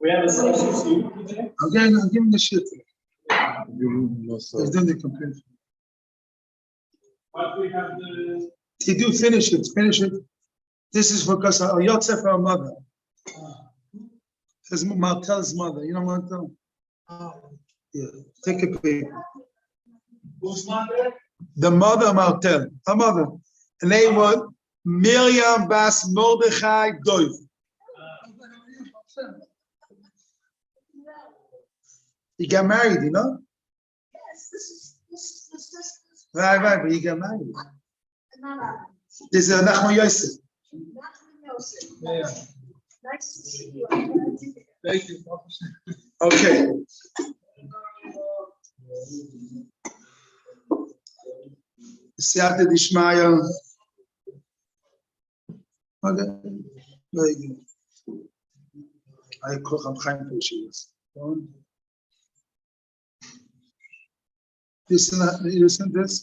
We have a substitute today. Okay, I'm giving the shit. He's doing the computer. But we have the. Finish it. This is because Yotzef, our mother. His Martel's mother. You know Martel? Yeah, take a paper. Whose mother? The mother Martel, her mother. The name was Miriam Bas Mordechai Doiv. He got married, you know? Yes, this is. Right, but he got married. This is Nachman Yosef. Yeah. Nice to see you. Thank you. Okay. Siyata Dishmaya. Okay. Very good. I cook up Chaim for yeshivas. Listen to this.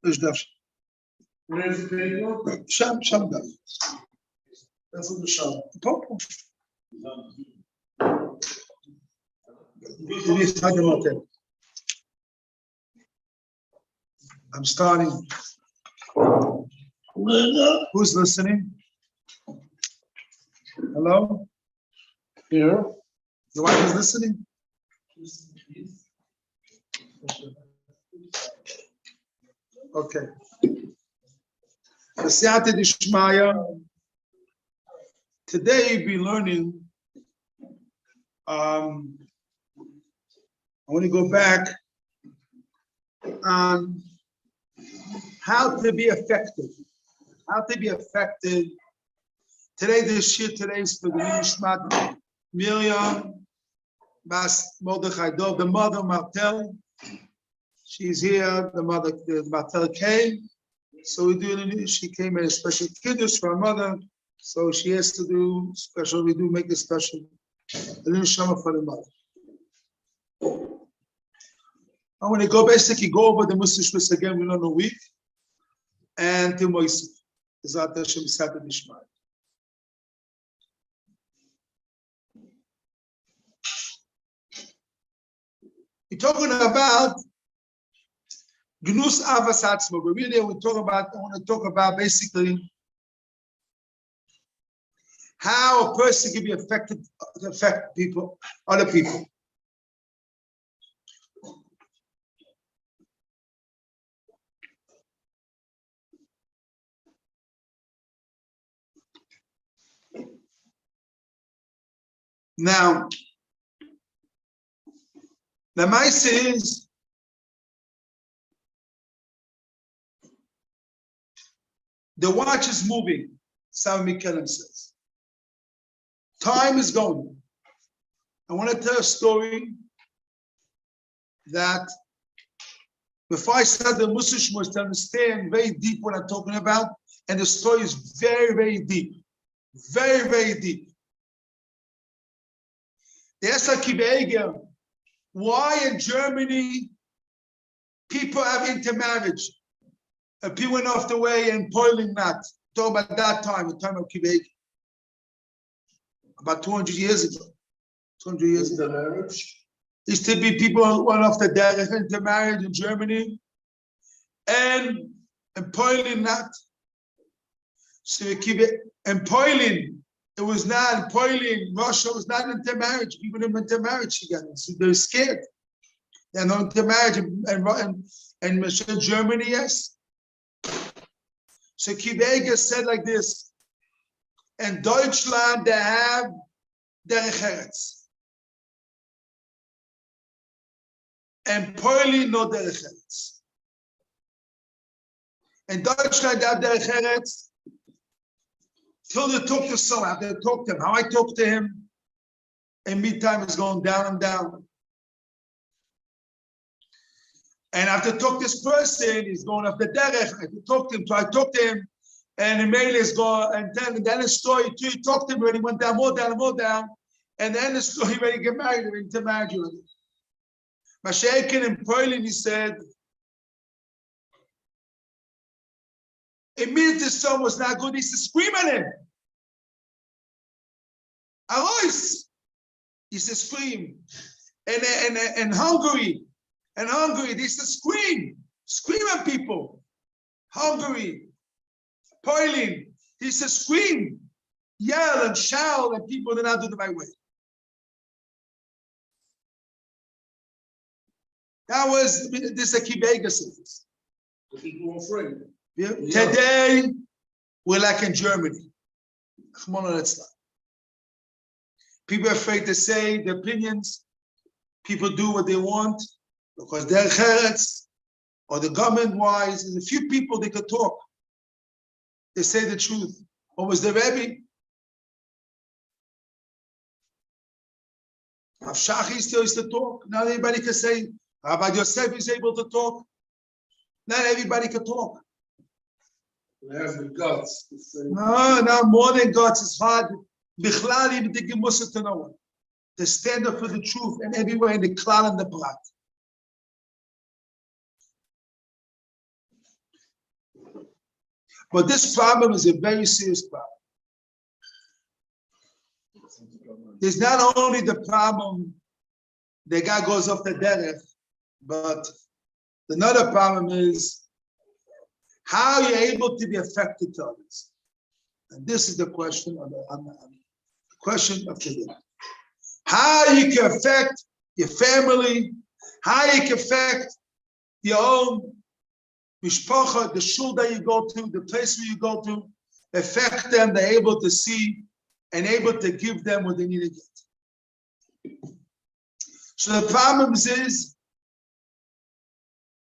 ايش دافش؟ شام داف. تاخذ الشام. بوب. I'm starting. Who's listening? Hello? Here. Your wife is listening? Okay. Today you'll be learning. I want to go back on how to be effective. How to be effective. Today is for the Nishmat Miriam Bas Mordechai Dov, the mother Martel. She's here. The Martel came. So she came in a special kiddush for her mother. So she has to do special. We do make a special Nishama for the mother. I want to go over the Muslish again. We learn a week. And to Moisef. Zat Hashem Sata Dishmai. We're talking about Gnus Avas Atzmo. But really, I want to talk about basically how a person can be affected to affect people, other people. Now, the mice is the watch is moving, Sam Mikelim says. Time is going. I want to tell a story that before I start the Muslish must understand very deep what I'm talking about, and the story is very, very deep. Very, very deep. Why in Germany people have intermarriage? People went off the way and Poland not. Talk about that time, the time of Kibeg. About 200 years ago. 200 years ago. Marriage. Used to be people who went off the derech intermarriage in Germany. And in Poland not. So in Poland, it was not in Poland, Russia was not intermarriage. People didn't intermarriage together. So they're scared. They're not intermarriage and Germany, yes. So Kibega said like this, in Deutschland they have derech eretz. And Poland no derech eretz. In Deutschland they have derech eretz. Till they talk to someone, after they talk to him, how I talk to him, and meantime is going down and down. And after I talk to this person, he's going off the derech. I talk to him, so I talk to him, and the mail is going, and then the story, he talked to him when he went down, more down, and then the story when he get married, when he intermarried. Mashiach in Poland, he said, immediately the son was not good, he said, scream at him. Arois, he said, scream. And Hungary, they said, scream at people. Hungary, Poland, he said, scream, yell and shout, and people did not do the right way. That was this Akibega says. The people were afraid. Yeah. Today, we're like in Germany. People are afraid to say their opinions. People do what they want because they're cheretz or the government-wise. There's a few people they could talk. They say the truth. What was the Rebbe? Rav Shachi still used to talk. Not everybody can say. Rabbi Yosef is able to talk. Not everybody can talk. They have the guts to say. No, more than guts. It's hard. Bichlal, even to give Musa to no one. To stand up for the truth and everywhere in the klal and the prat. But this problem is a very serious problem. It's not only the problem the guy goes off the derech, but another problem is how you're able to be effective to others. And this is the question of today. How you can affect your family, how you can affect your own mishpacha, the shul that you go to, the place where you go to, affect them, they're able to see and able to give them what they need to get. So the problem is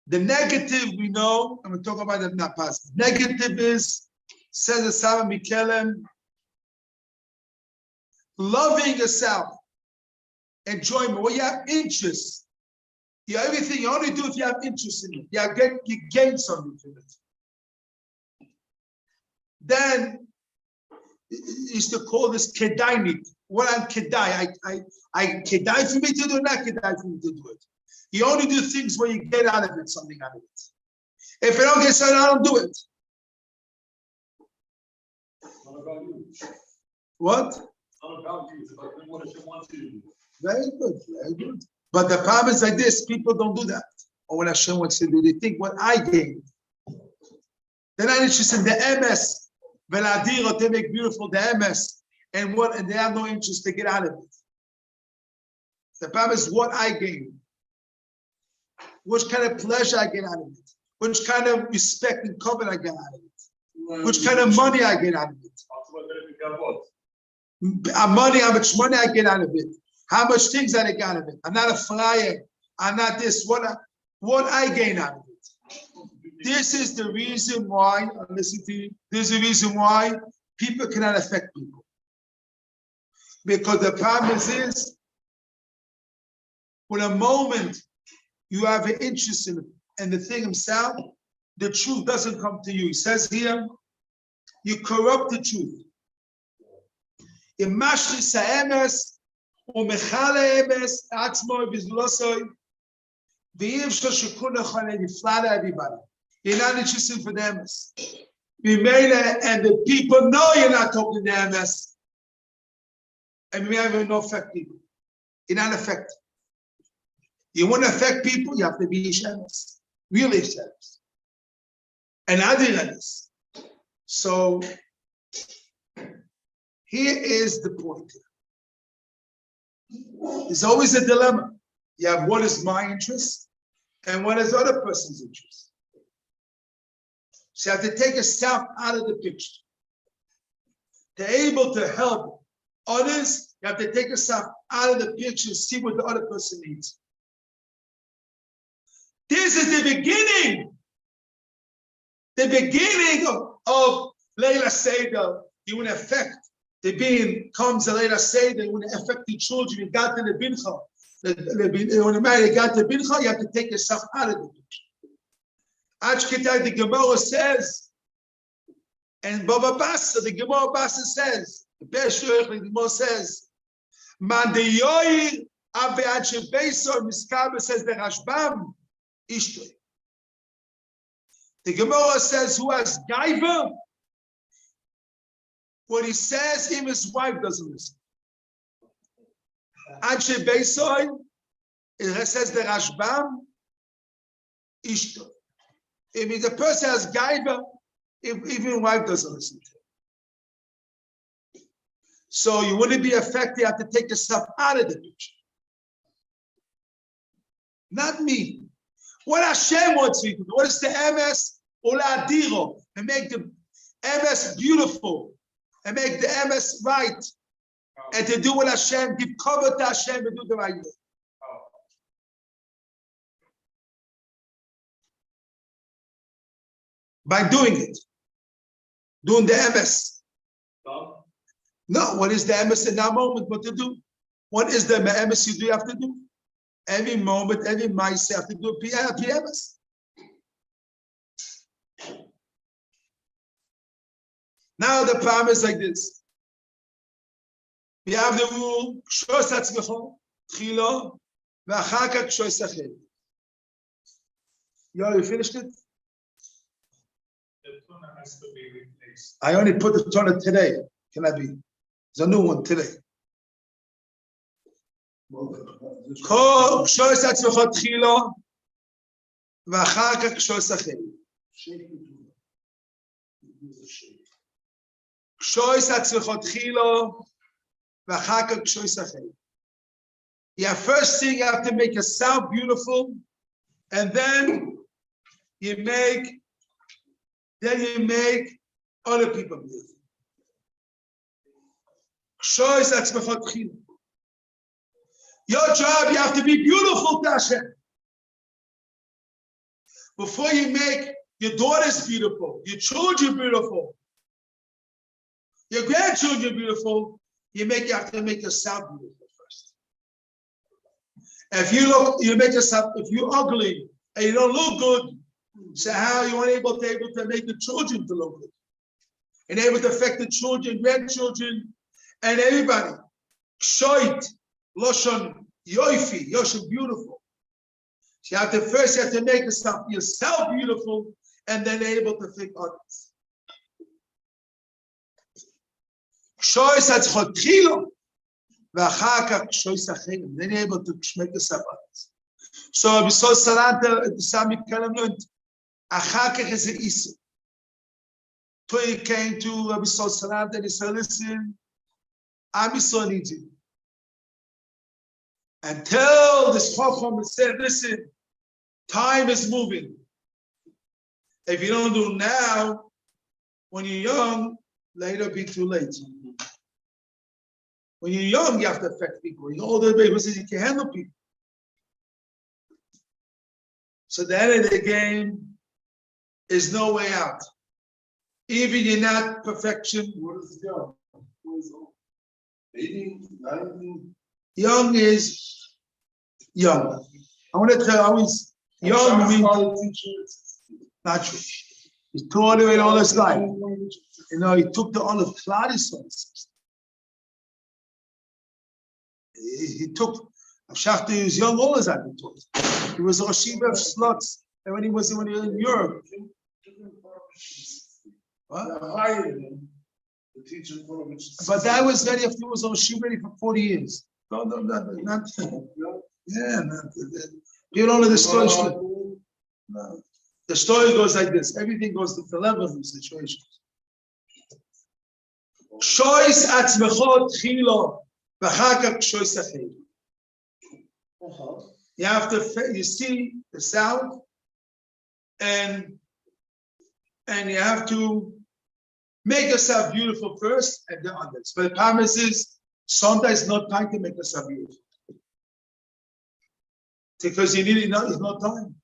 the negative we know, and we'll talk about it not positive. Negative is, says the Saba Mikelem, loving yourself, enjoyment, where you have interest. You have everything, you only do if you have interest in it. You gain something from it. Then, he used to call this kedainik. What I'm kedai, I kedai for me to do, not kedai for me to do it. You only do things where you get out of it, something out of it. If I don't get something, I don't do it. Not about you. What? Not about you. It's about what you want to do. Very good, very good. But the problem is like this, people don't do that. Or what Hashem wants to do, they think what I gained. They're not interested in the MS. Veladir, they make beautiful the MS. And they have no interest to get out of it. The problem is what I gain. Which kind of pleasure I get out of it. Which kind of respect and covet I get out of it. Which kind of money I get out of it. How much money I get out of it. How much things I get out of it. I'm not a flyer. I'm not this. What I gain out of it. This is the reason why, listen to you, this is the reason why people cannot affect people. Because the problem is when a moment you have an interest in the thing himself, the truth doesn't come to you. He says here, you corrupt the truth. You're not interested for the MS. And the people know you're not talking to MS. And we have no effect people. You're not effective. You want to affect people, you have to be Shemes. Really Shemes. And Adilanis. So here is the point. There's always a dilemma. You have what is my interest and what is other person's interest. So you have to take yourself out of the picture. To be able to help others, you have to take yourself out of the picture and see what the other person needs. This is the beginning. The beginning of Leila Seder. You want to affect the being comes a Leila Seder. You want to affect the children. You got to the bincha. You want to marry, you got to bincha. You have to take yourself out of the picture. Achketai, the Gemara says, and Baba Bassa, the Gemara Bassa says, the Gemara says, Man de yoir Says the Rashbam, Ishtoi. The Gemara says, who has Gaiva? What he says, even his wife doesn't listen. Anshe Beisoy, it says the Rashbam, Ishtoi. If the person has Gaiva, even wife doesn't listen to him. So you wouldn't be affected, you have to take yourself out of the picture. Not me. What Hashem wants you to do, what is the MS? Ola Adiro, and make the MS beautiful, and make the MS right, and to do what Hashem, give cover to Hashem and do the right way. By doing it, doing the MS. No, what is the MS in that moment? What to do? What is the MS you do? You have to do every moment, every mice you have to do a PMS. Now the problem is like this. We have the rule, you finished it? The tuna has to be replaced. I only put the tuna today. Can I be? There's a new one today. Yeah, first thing you have to make yourself beautiful, and then you make other people beautiful. Your job, you have to be beautiful to Hashem. Before you make your daughters beautiful, your children beautiful, your grandchildren beautiful, you have to make yourself beautiful first. If you make yourself, if you're ugly and you don't look good, so how you weren't able to make the children to look good, and able to affect the children, grandchildren, and everybody. Shoit, loshon, yoifi, yoshon, beautiful. So you have to make yourself beautiful, and then able to think others. Then able to make yourself others. So besides Salanta, the Sami Kalam learned, Achakach is an Issa. He came to Rabbi Salanta and he said, listen, Am Yisrael needs you. Until this Chacham said, listen, time is moving. If you don't do now, when you're young, later be too late. When you're young, you have to affect people. When you're older, you can handle people. So the end of the game is no way out. Even you're not perfection. What is young? What is old? 18, 19? Young is young. I want to tell you, always young means not true. He taught it all his life. You know, he took the olive Claudius. He took Shachta, he was young all his life. He was a Yeshiva of sluts, and when he was in Europe. What? But that was very after he was on Yeshiva for 40 years. No, not yeah, you don't know the story. No. The story goes like this. Everything goes to the level of the situation. Choice atzmechot chilo, v'chakak choice achei. You have to, you see the sound, and you have to make yourself beautiful first, and then others. But the problem is, sometimes not time to make yourself beautiful. Because you need it, there's no time.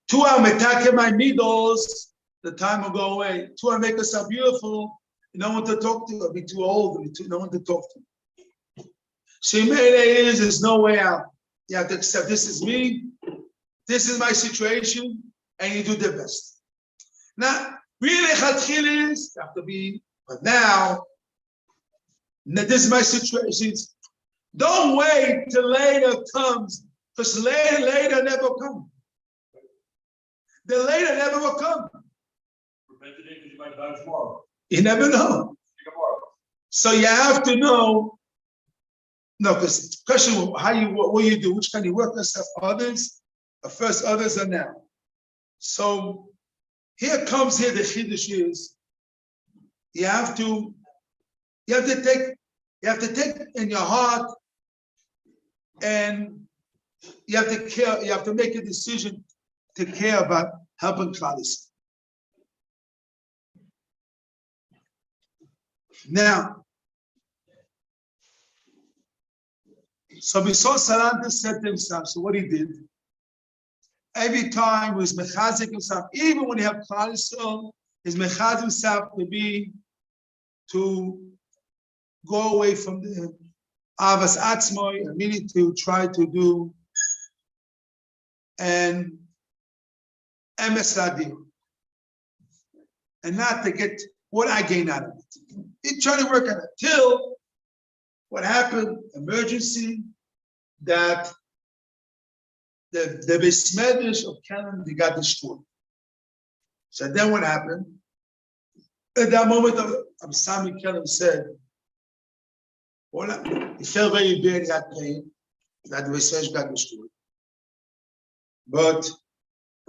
2 hours attacking my needles, the time will go away. 2 hours make yourself beautiful, no one to talk to, I'll be too old, no one to talk to. So there's no way out. You have to accept this is me, this is my situation, and you do the best. Now, really, you have to be, but now, this is my situation. Don't wait till later comes, because later never comes. The later never will come. Repent today because you might die tomorrow. You never know. Tomorrow. So you have to know. No, because the question, what you do, which kind of work yourself, others, or first others or now. So here comes the chiddush is, you have to take in your heart, and you have to care, you have to make a decision to care about helping Klal Yisrael. Now, so we saw Salanter said to himself, so what he did, every time he was mechazik himself, even when he had Klal Yisrael, he's mechazik himself to go away from the Avas Atzmoy, and meaning to try to do an emes adir, and not to get what I gain out of it. He tried to work on it till what happened, emergency, that the Beis Medrash of Canaan, they got destroyed. So then what happened? At that moment, Sami Kelem said, well, he felt very bad, he got pain, that the Beis Medrash got destroyed. But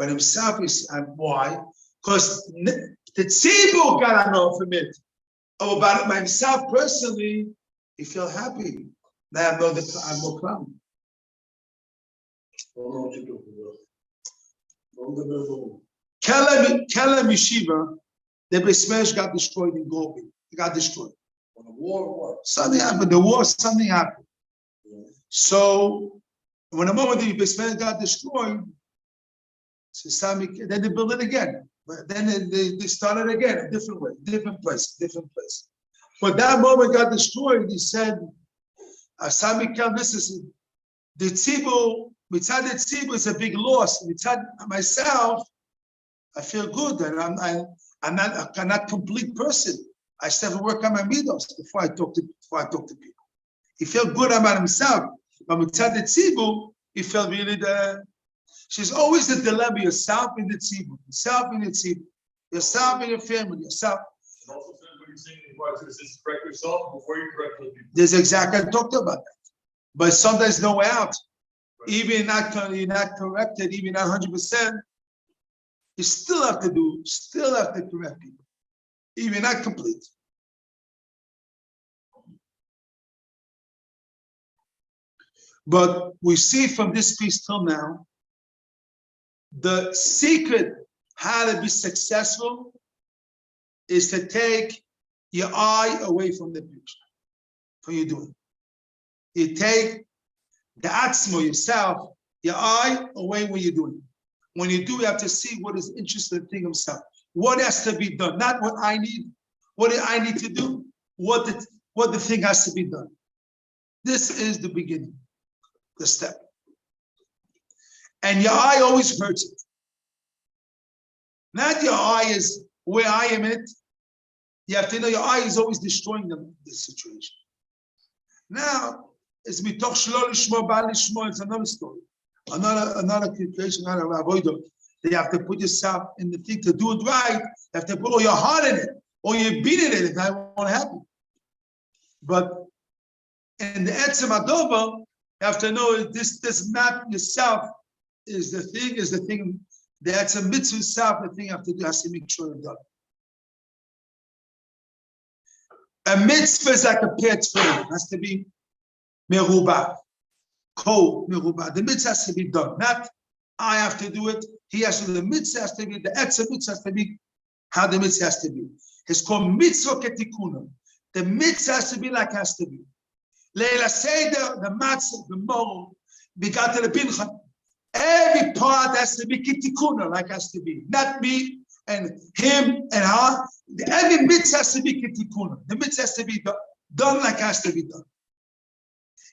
himself is, why? Because the tzibur got enough from it. Oh, about myself personally, he felt happy. Now I know that I'm no clown. Kelem Yeshiva, the Beis Medrash got destroyed in Gobi. It got destroyed. On the war, what? Something happened. The war, something happened. Yeah. So when the moment the Beis Medrash got destroyed, then they built it again. But then they started again, a different way, different place. But that moment got destroyed, he said, Sami Kel, this is the tzibur, mitzad the tzibur is a big loss. Mitzad myself, I feel good that I'm not a complete person. I still have to work on my midos before I talk to people. He felt good about himself, but mitzad the tzibur, he felt really she's always the dilemma, yourself in the tzibur, yourself in your family, yourself. And also, what you're saying in regards to this, correct yourself before you correct other people. There's exactly, I talked about that. But sometimes no way out. Even you're not corrected, even not 100%, you still have to correct people. Even not complete. But we see from this piece till now, the secret how to be successful is to take your eye away from the picture, from you doing. You take the atzmo, yourself, your eye away when you're doing. When you do, you have to see what is interesting thing himself. What has to be done, not what I need. What do I need to do? What the thing has to be done. This is the beginning, the step. And your eye always hurts it. Not your eye is where I am in it. You have to know your eye is always destroying the situation. Now, it's mitoch shlo lishmo bal lishmo. It's another story. Another creation, another avodah. You have to put yourself in the thing to do it right. You have to put all your heart in it, or you're beating it if that won't happen. But in the etzem adova, you have to know this not yourself is the thing. That's a mitzvah itself. The thing you have to do has to make sure it's done. A mitzvah is like a pet tefillin. It has to be merubah, ko merubah. The mitzvah has to be done. Not I have to do it. He has to do. The mitzvah has to be. The etzem mitzvah has to be how the mitzvah has to be. It's called mitzvah ketikuna. The mitzvah has to be like it has to be. Leila seder, the matzah, the moral, begat the bincha. Every part has to be kitikuna, like has to be. Not me and him and her. Every mitzvah has to be kitikuna. The mitzvah has to be done like has to be done.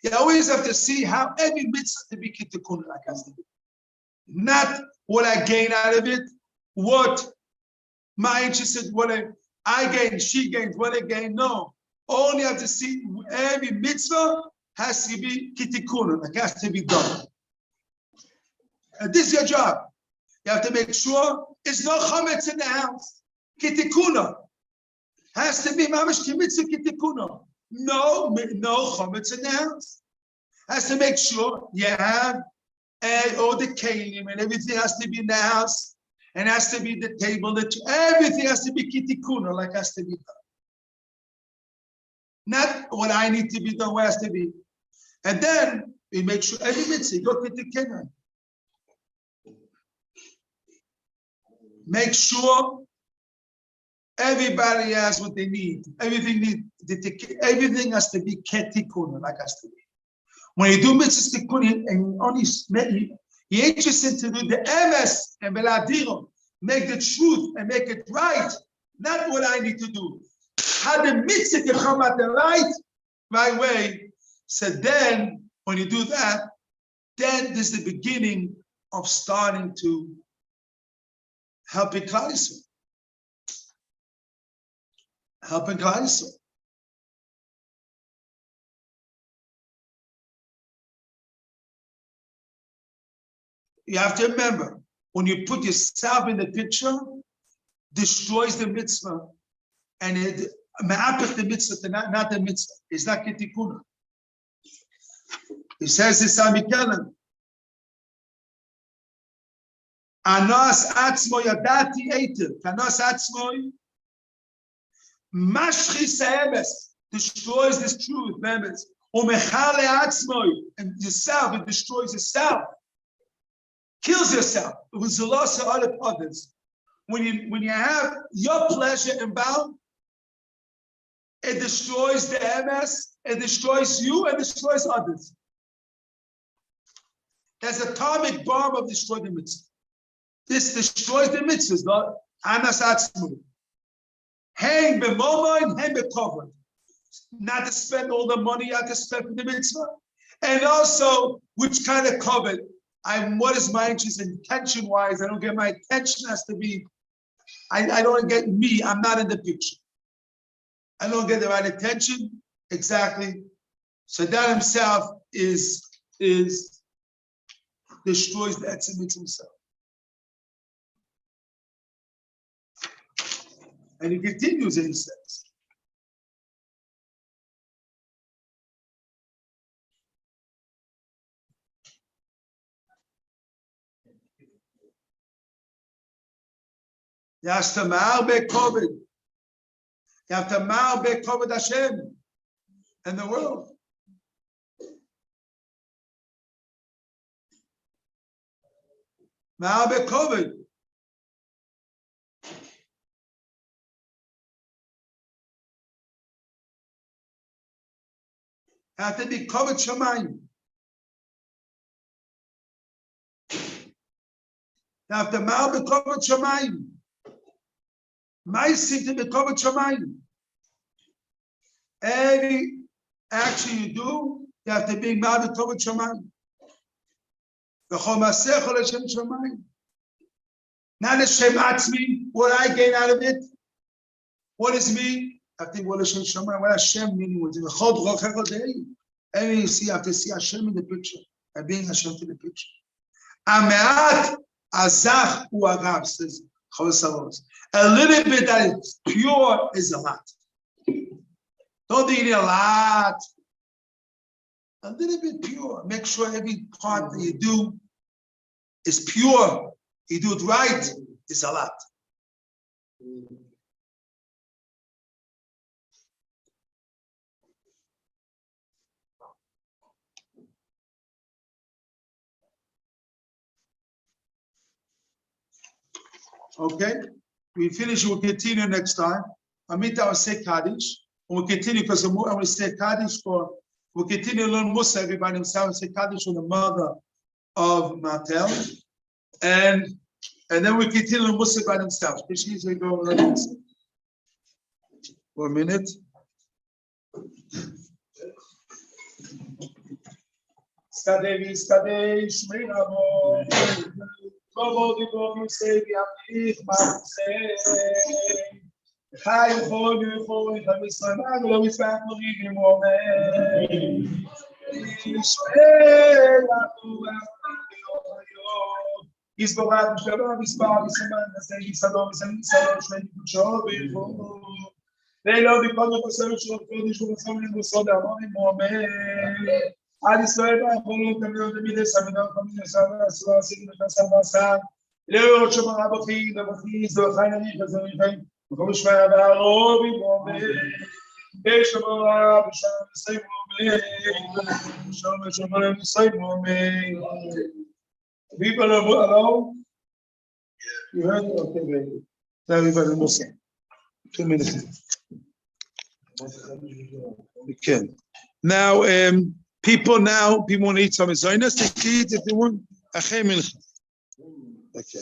You always have to see how every mitzvah has to be kitikuna, like has to be. Not what I gain out of it, what my interest, what I gain, she gains, what I gain. No. Only have to see every mitzvah has to be kitikuna, like has to be done. And this is your job. You have to make sure there's no chametz in the house. Kitikuna has to be mamash kimitzu kitikuna. No chametz in the house. Has to make sure you have all the kelim and everything has to be in the house, and has to be the table. Everything has to be kitikuna, like has to be done. Not what I need to be done, what has to be. And then we make sure every mitzvah go kitikuna. Make sure everybody has what they need. Everything has to be ketikuna, like has to be. When you do mitzvahs tikkun, and only you're interested to do the emes and beladiro, make the truth and make it right, not what I need to do. How the mitzvah can come out the right way. So then, when you do that, then this is the beginning of starting to helping Klal Yisrael. Helping Klal Yisrael. You have to remember, when you put yourself in the picture, destroys the mitzvah, and it ma'apich the mitzvah, not the mitzvah. It's not kitikuna. It says this Amikelen. Anas atzmo yadati eiter. Anas atzmo mashchis ha'emes, destroys this truth, members. Umechale atzmo, and yourself, it destroys yourself. Kills yourself. It was the loss of other others. When you have your pleasure inbound, it destroys the MS, it destroys you, and destroys others. There's an atomic bomb of destroying the mitzvah. This destroys the mitzvahs, not anas atzmu. Hang b'momoin, hang b'kovod. Not to spend all the money you have to spend for the mitzvah. And also, which kind of covet? What is my interest intention-wise? I don't get my attention has to be, I don't get me, I'm not in the picture. I don't get the right attention, exactly. So that himself is destroys the etzemit himself. And he continues and he says, you have to ma'al be'koved. You have to ma'al be'koved Hashem in the world. Ma'al be'koved. You have to be koved shamayim. You have to ma'al be'koved shamayim. Ma'aseh to be'koved shamayim. Every action you do, you have to be ma'al be'koved shamayim. V'chol ma'aseh chol Hashem shamayim. Not Hashem atzmi, what I gain out of it. What is me? I think what Hashem shamayim, what Hashem meaning was. V'chol b'chochecho dei. Everything you see, you have to see Hashem in the picture, and being Hashem to the picture. Ameat azach u'agav, says Chol. A little bit that is pure is a lot. Don't think a lot. A little bit pure. Make sure every part that you do is pure. You do it right, is a lot. Okay, we finish. We'll continue next time. Amita will say Kaddish. We'll continue because I will say Kaddish for. We'll continue to learn Musa. Everybody himself say Kaddish for the mother of Martel, and then we continue to Musa by themselves. For a minute. Como de como sei que a firma sei. Raio foi, foi, vai me sanar, não me faz morrer de morrer. Leo Shema Abachi, the Bachi, the Chayani, the Zayim, the Koshma, the Robi, Beshama, Bisham, the same woman, Bisham, the same woman. People are alone. You heard? Okay, baby. Now everybody listen. 2 minutes. We can. Now, people want to eat some zaynas. They can eat if they want. Okay.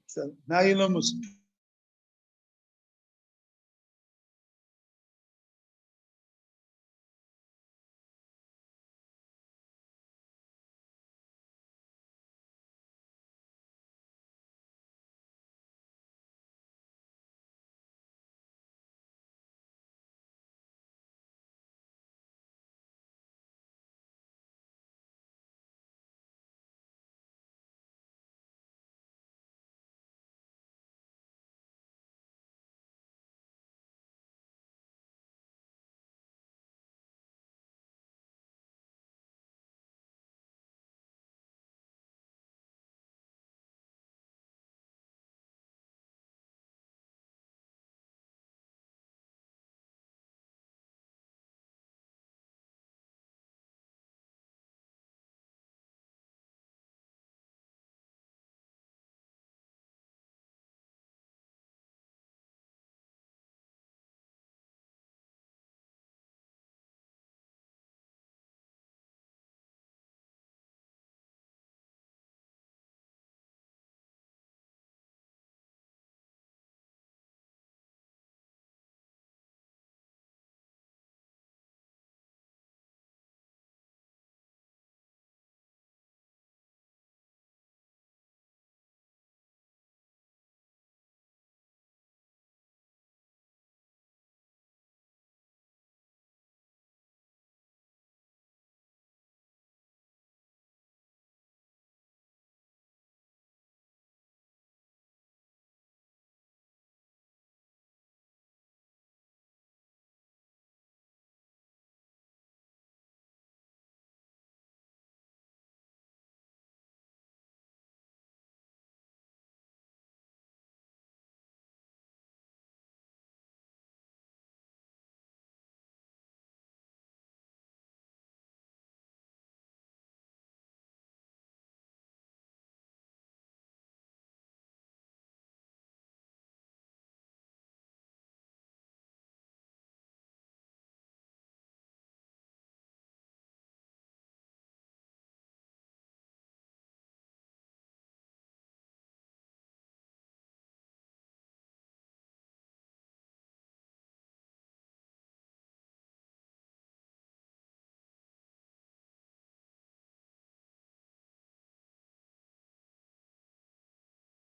So now you know Muslim.